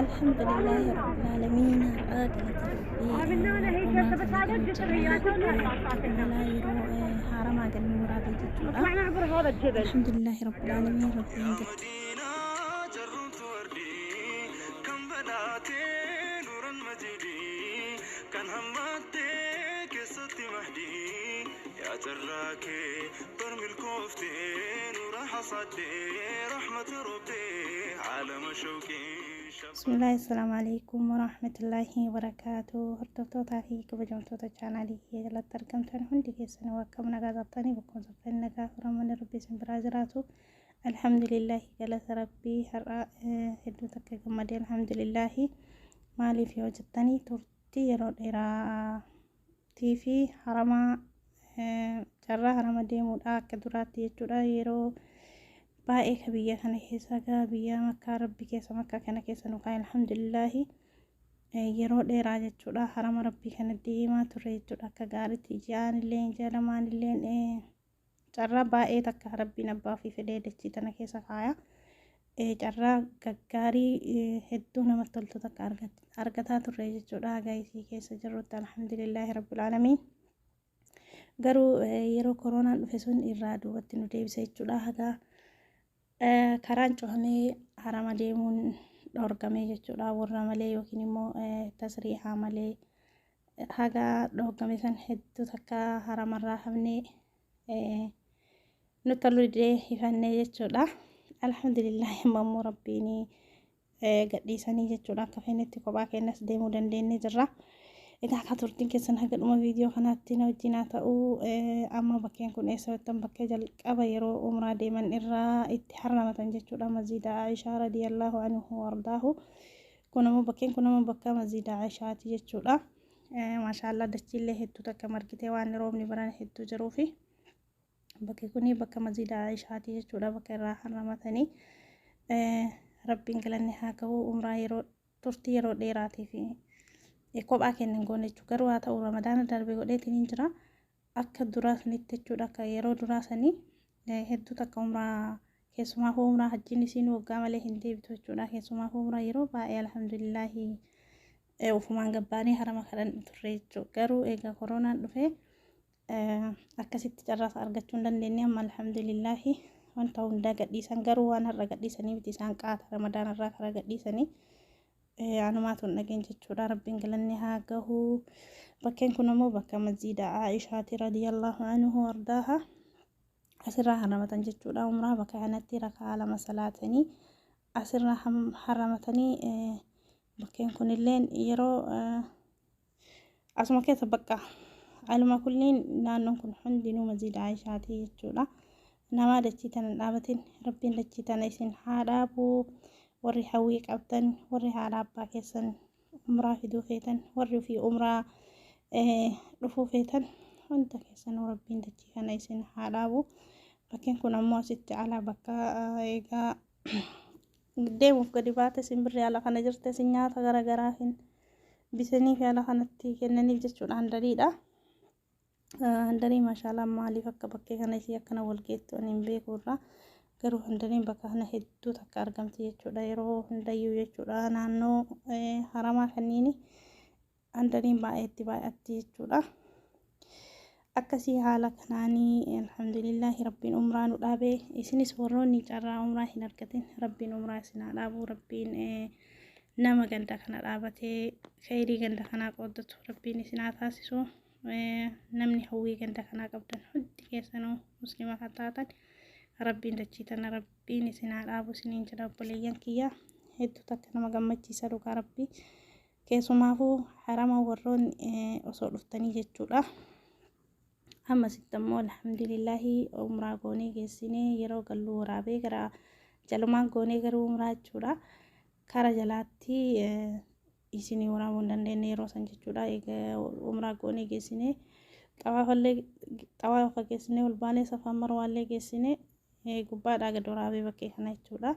الحمد لله رب العالمين عاقلة ربي أمرا كان قبل يرو حرما قال مرادي جتورا الحمد لله رب العالمين ربي عندك كان همتي قصتي مهدي يا تراكي برمي الكوفتين وراح صدي رحمة ربي عالم شوقي. بسم الله السلام عليكم ورحمة الله وبركاته. هردفتوتا في كبجمتوتا channelي يلا تركمتن هندي كيسن وكم نغادبتني بكم زفن نغا فرمان ربي سنبراجراتو الحمد لله قالت ربي هرأ هدو تكا قمدي الحمد لله مالي في وجدتني ترتي يرو إرا تيفي حرما جرى حرما ديمو كدراتي يجورا يرو baay'ee ka biyya kana keessa gaa biyya makkaa rabbi keessa makkaa kana keessa nu kaa'e alhamdulillahi yeroo dheeraa jechuudha harama rabbii kana deemaa turre jechuudha akka gaariitti ijaan illee jalamaan illee carraa baay'ee takka rabbiin abbaa fi fedhee dachii tana keessa kaaya carraa gaggaarii hedduu namatti toltu takka argataa turre jechuudha gaayisii keessa jirrutti alhamdulillahi rabbil aalamiin garuu yeroo koronaan dhufe sun irraa duubatti nu deebise jechuudha hagaa karaan cufamee harama deemuun dhorgamee jechuudha warra malee yookiin immoo tasriihaa malee haga dhorgame san hedduu takka haramarraa hafnee nutti toluu hifannee jechuudha alhamdulillah immoo rabbiin gadhiisanii jechuudha akka feenetti kophaa keenyas deemuu dandeenye jirra. Egaa akka turtiin keessan haga dhuma viidiyoo kanaatti na wajjin haa ta'uu amma bakkeen kun eessatti bakkee jalqaba yeroo umraa deeman irraa itti harramatan jechuudha masjiida Aishaa radiyallahu anhu wardaahu kunammoo bakkeen kunammoo bakka masjiida Aishaati jechuudha maashaallah dachiillee hedduu takka margitee waan roobni baran hedduu jiruufi bakkee kuni bakka masjiida Aishaati jechuudha bakka irraa harramatanii rabbiin galanne haa ga'u umraa yeroo turtii yeroo dheeraatiif kophaa kennan goone jechuudha garuu haa ta'u ramadaana darbee godheetiin jira akka duraa sanitti jechuudha akka yeroo duraa sanii hedduu takka umraa keessumaa umraa hajjiin isiin waggaa malee hin deebitu jechuudha keessumaa umraa yeroo baay'ee alhamdulillahi ufumaan gabbaanii harama kadhan turre jechuudha garuu egaa koronaan dhufee akkasitti carraa argachuu hin dandeenye amma alhamdulillahi wanta hundaa gadhiisan garuu waan har'a gadhiisanii miti isaan qaata ramadaana irraa karaa gadhiisanii anumaatuun dhageenya jechuudha rabbiin galanne haa gahu bakkeen kun immoo bakka masjiida Aishaati radiyallahu anhu wardaaha asirraa harramatan jechuudha umraa bakka kanatti rakaa lama salaatanii asirraa harramatanii bakkeen kunillee yeroo asuma keessa bakka aluma kulliin naannoon kun hundinuu masjiida Aishaati jechuudha nama dachii tana dhaabatin rabbiin dachii tana isin haa dhaabu warri hawwii qabtan warri haala abbaa keessan umraa fiduu feetan warri fi umraa dhufuu feetan hunda keessan rabbiin dachii kana isin haa dhaabu bakkeen kun ammoo asitti alaa bakka egaa deemuuf gadi baate simbirri ala kana jirte sin nyaata garagaraa hin bisanii fi ala kanatti kennaniif jechuudha handariidha handarii maashaallah maaliif akka bakkee kana isii akkana walgeettu ani hin beekurraa garuu handariin bakka kana hedduu takka argamti jechuudha yeroo hundayyuu jechuudha naannoo haramaa kanniini handariin baay'eetti baay'atti jechuudha akkasii haala kanaanii alhamdulillahi rabbiin umraa nu dhaabee isinis warroonni carraa umraa hin argatin rabbiin umraa isin haa dhaabu rabbiin nama ganda kana dhaabatee khayrii ganda kanaa qooddatu rabbiin isin haa taasisu namni hawwii ganda kanaa qabdan hundi keessanuu muslima kan taatan rabbiin dachii tana rabbiin isin haa dhaabu isiniin jedha obboleeyyan kiyya hedduu takka nama gammachiisa dhugaa rabbii keessumaafuu harama warroon osoo dhuftanii jechuudha ammasitti ammoo alhamdulillahi umraa goonee geessinee yeroo galluu waraabee gara jalumaan goonee garuu umraa jechuudha kara jalaatti isinii waraabuu hin dandeenye yeroo san jechuudha egaa umraa goonee geessinee xawaafa geessinee ol baanee safaa marwaallee geessinee gubbaadhaa gad waraabee bakkee kana jechuudha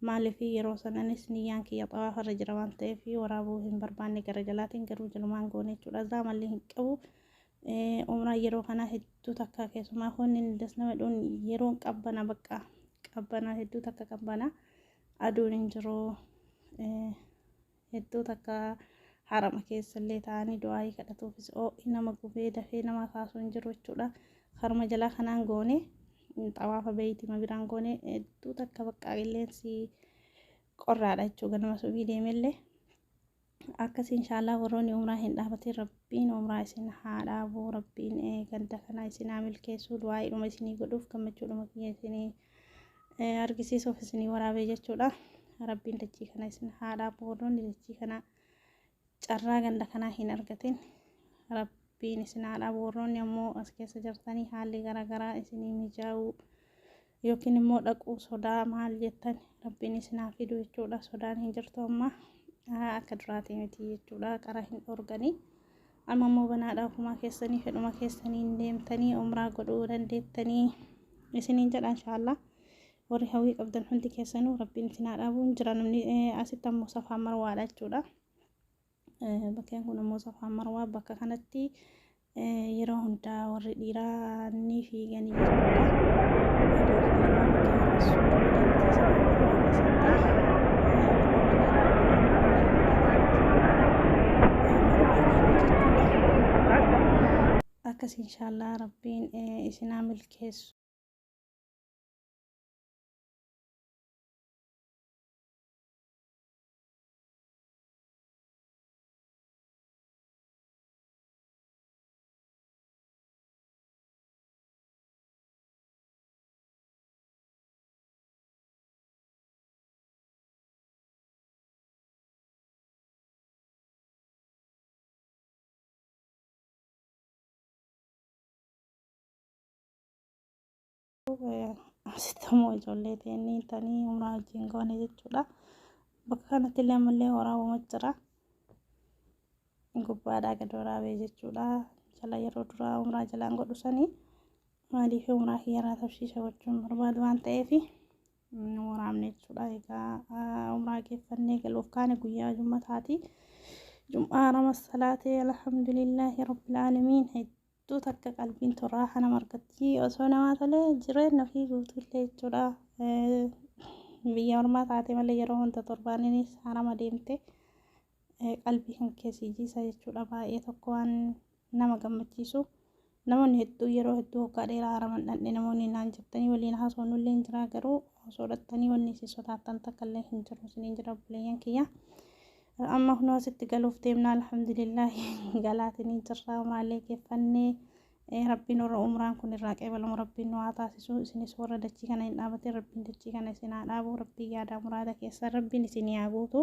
maaliif yeroo sananis niyyaan kiyya xawaafarra jira waan ta'eef waraabuu hin barbaanne gara jalaatiin garuu jalumaan goone jechuudha zaamallee hin qabu umraa yeroo kana hedduu takka keessumaa honni das nama dhuun yeroo qabbana bakka qabbana hedduu takka qabbana aduun hin jiru hedduu takka harama keessallee ta'anii du'aayii kadhatuufis nama gubee dafee nama kaasuu hin jiru jechuudha. Harma jalaa kanaan goone xawaafa beeytima biraan goone hedduu takka bakka qilleensi qorraadha jechuudha. Ganama subii deemellee akkas inshallah warroonni umraa hin dhaabatin rabbiin umraa isin haa dhaabu, rabbiin ganda kana isin haa milkeessu, du'aayiidhuma isinii godhuuf gammachuudhuma kiyya isinii argisiisuuf isinii waraabee jechuudha. Rabbiin dachii kana isin haa dhaabu. Warroonni dachii kana carraa ganda kanaa hin argatin rabbiin isin haa dhaabu. Warroonni ammoo as keessa jirtanii haalli garaagaraa isinii mijaa'uu yookiin immoo dhaquu sodaa maal jettan rabbiin isin haa fidu jechuudha. Sodaan hin jirtu amma akka duraatii miti jechuudha. Qara hin dhorganii amma immoo banaadhaa ofumaa keessanii fedhuma keessaniin deemtanii umraa godhuu dandeettanii isiniin jedha inshallah. Warri hawwii qabdan hundi keessanuu rabbiin isin haa dhaabu. Jira namni asitti ammoo Safaa Marwaadha jechuudha. Bakkeen kun ammoo Safaa Marwaa bakka kanatti yeroo hundaa warri dhiiraa ni fiiganii akkas inshallah rabbiin isin haa milkeessu. Asitti ammoo ijoollee ta'anii tanii umraa wajjin goone jechuudha. Bakka kanatti illee ammallee waraabama jira. Gubbaadhaa gad waraabee jechuudha. Jala yeroo duraa umraa jalaan godhu sanii maaliif umraa hiyyaraa tafsiisa gochuun barbaadu waan ta'eef waraabne jechuudha. Egaa umraa geeffannee galuuf kaane guyyaa Jummataati. Jum'aa rama salaatee alhamdulillahi rabbil aalamiin hedduu takka qalbiin toraa kana margatti osoo namaa tolee jireenya ofii guutuullee jechuudha. Biyya ormaa taate malee yeroo hunda torbaaninis harama deemte qalbii kan keessi jiisa jechuudha. Baay'ee tokko waan nama gammachiisu. Namoonni hedduu yeroo hedduu hoggaa dheeraa haraman dhandhe namoonni naan jettanii waliin haasofnullee hin jira garuu osoo dhattanii wanni isin sodaattan takka illee hin jiru isiniin jira obboleeyyan kiyya. Amma kunoo asitti galuuf deemna alhamdulillahi galaatinii jirra umraalee geeffannee rabbiin warra umraan kun irraa qeebalamu rabbiin nu haa taasisu. Isinis warra dachii kana hin dhaabatin rabbiin dachii kana isin haa dhaabu. Rabbiin yaada muraada keessa rabbiin isinii haa guutu.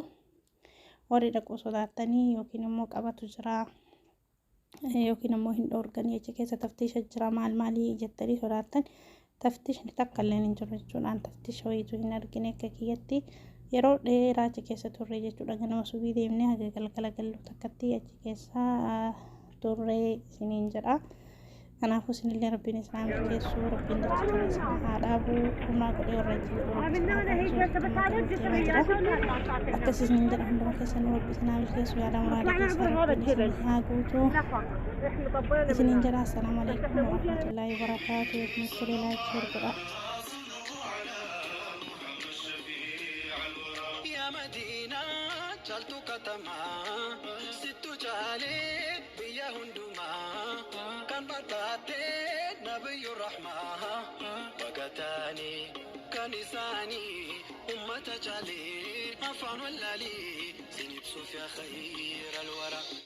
Warri dhaquu sodaattanii yookiin immoo qabatu jira yookiin immoo hin dhoorganii achi keessa taftiisha jira maal maalii jettanii sodaattan taftiishni takka illee hin jiru jechuudhaan taftiisha wayiitu hin argine akka kiyyatti. Yeroo dheeraa achi keessa turre jechuudha. Ganama subii deemnee haga galgala gallu takkatti achi keessa turre isiniin jedha. Kanaafuu isinillee rabbiin isaan milkeessu rabbiin dachii kana isin haa dhaabu. Umraa godhee warra akkas isiniin jedha. Hunduma keessanuu rabbi isin haa milkeessu yaada muraada keessa rabbiin isin haa guutu isiniin jedha. Assalaamu alaikum warahmatullaahi wabarakaatuh. Misirri laayik godha. مدينة جالتو كتما ستو جالي بيا هندوما كان بطاتي نبي الرحمة وقتاني كان إساني أمة جالي أفعن واللالي سنبسو في خير الورى.